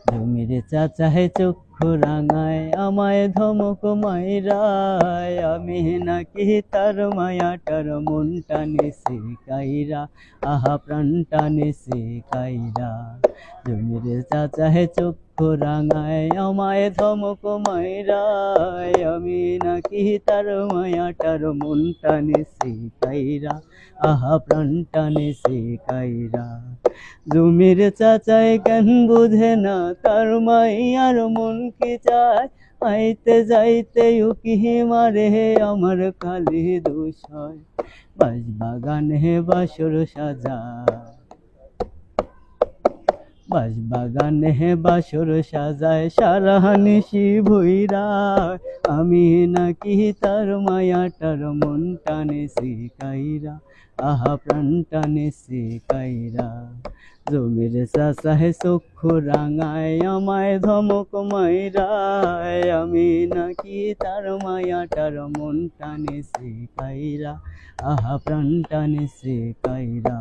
জমির চাচায় চক্ষু রাঙায় আমায় ধমক মাইরায়, আমি নাকি তার মায়াটার মন টানে সে কাইরা, আহা প্রাণ টানে সে কাইরা। জমির চাচায় চক্ষু রাঙায় আমায় ধমক মাইরায়, আমি নাকি তার মায়াটার মন টানে সে কাইরা, আহা প্রাণ টানে সে কাইরা। জমির চাচাই কেন বুঝে না তার মাইয়ার মন কি চায়, আইতে যাইতে উকি মারে আমার খালি দোষ হয়। বাঁশবাগানে বাসর সাজায়, বাঁশবাগানে বাসর সাজায় সারা নিশি ভৈরায়, আমি নাকি তার মায়াটার মন টানে সে কাইরা, আহা প্রাণ টানে সে কাইরা। জমির চাচায় চক্ষু রাঙায় আমায় ধমক মাইরায়, আমি নাকি তার মায়াটার মন টানে সে কাইরা, আহা প্রাণ টানে সে কাইরা।